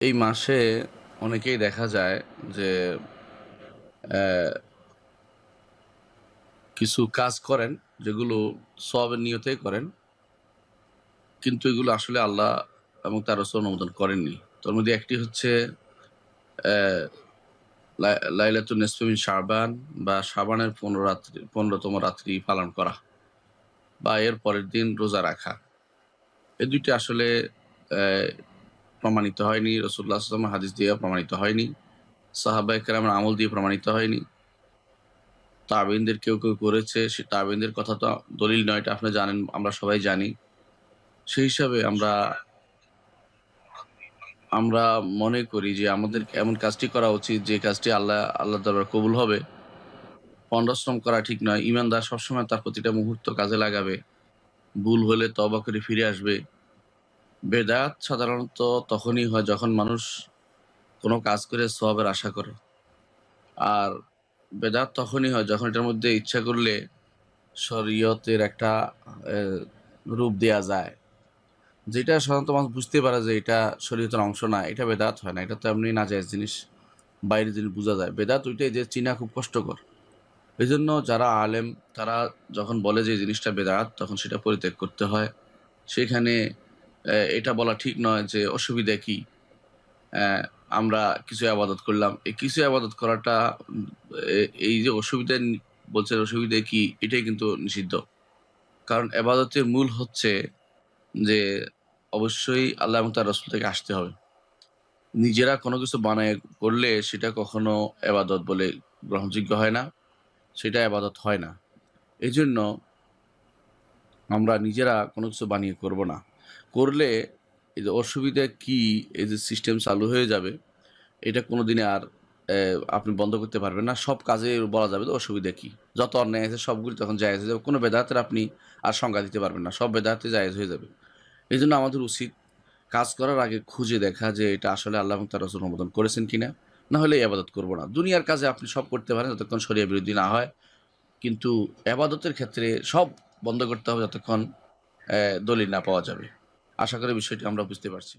এই মাসে অনেকেই দেখা যায় যে অ্যা কিছু কাজ করেন যেগুলো সওয়াবের নিয়তেই করেন। কিন্তু এগুলো আসলে আল্লাহ এবং তার রাসূল অনুমোদন করেননি। তার মধ্যে একটি হচ্ছে অ্যা লাইলাতুন নিসফি মিন শাবান বা শাবানের ১৫তম রাত্রি পালন করা বা এর পরের দিন রোজা রাখা। এই ২ টি আসলে অ্যা প্রমাণিত হয়নি। রাসূলুল্লাহ সাল্লাল্লাহু আলাইহি ওয়াসাল্লাম হাদিস দিয়ে প্রমাণিত হয়নি। সাহাবায়ে কেরামের আমল দিয়ে প্রমাণিত হয়নি। তাবেঈনদের কেউ করেছে। সে তাবেঈনদের কথা তো দলিল নয়, এটা আপনি জানেন, আমরা সবাই জানি। সেই হিসাবে আমরা আমরা মনে করি যে আমাদের এমন কাজটি করা উচিত যে কাজটি আল্লাহর দরবারে কবুল হবে। পণ্ডশ্রম করা ঠিক নয়। ঈমানদার সবসময় তার প্রতিটা মুহূর্ত কাজে লাগাবে। ভুল হলে তওবা করে ফিরে আসবে। বেদাত সাধারণত তখনই হয় যখন মানুষ কোন কাজ করে সওয়াবের আশা করে। আর বেদাত তখনই হয় যখন এটার মধ্যে ইচ্ছা করলে শরীয়তের একটা এ রূপ দেয়া যায়। যেটা সাধারণত মানুষ বুঝতে পারে যে এটা শরীয়তের অংশ না, এটা বেদাত হয় না। এটা তো এমনি নাজায়েজ জিনিস। বাইরের জিনিস বুঝা যায়। বেদাত ওইটাই যে চিনা খুব কষ্টকর। এজন্য যারা আলেম তারা যখন বলে যে এই জিনিসটা বেদাত তখন সেটা পরিত্যাগ করতে হয়। সেখানে এটা বলা ঠিক নয় যে অসুবিধা কি? অ্যা আমরা কিছু ইবাদত করলাম। এই কিছু ইবাদত করাটা উম এ এই যে অসুবিধা বলছেন অসুবিধা কি? এটাই কিন্তু নিষিদ্ধ। কারণ ইবাদতের মূল হচ্ছে যে অবশ্যই আল্লাহ এবং তার রাসূল থেকে আসতে হবে। নিজেরা কোনো কিছু বানায় করলে সেটা কখনো ইবাদত বলে গ্রহণযোগ্য হয় না। সেটা ইবাদত হয় না। এজন্য আমরা নিজেরা কোনো কিছু বানিয়ে করব না। করলে এই যে অসুবিধা কি? এই যে সিস্টেম চালু হয়ে যাবে, এটা কোনোদিনই আর আপনি বন্ধ করতে পারবেন না। সব কাজে বলা যাবে যে অসুবিধা কি? যত অন্যায় আছে সবগুলি তখন জায়েজ হয়ে যাবে। কোনো বেদাতের আপনি আর সংজ্ঞা দিতে পারবেন না। সব বেদাতে জায়েজ হয়ে যাবে। এজন্য আমাদের উচিত কাজ করার আগে খুঁজে দেখা যে এটা আসলে আল্লাহ এবং তার রাসূল অনুমোদন করেছেন কিনা? না হলে ইবাদত করব না। দুনিয়ার কাজে আপনি সব করতে পারেন যতক্ষণ শরিয়া বিরোধী না হয়। কিন্তু ইবাদতের ক্ষেত্রে সব বন্ধ করতে হবে যতক্ষণ দলিল না পাওয়া যাবে। আশা করি বিষয়টি আমরা বুঝতে পারছি।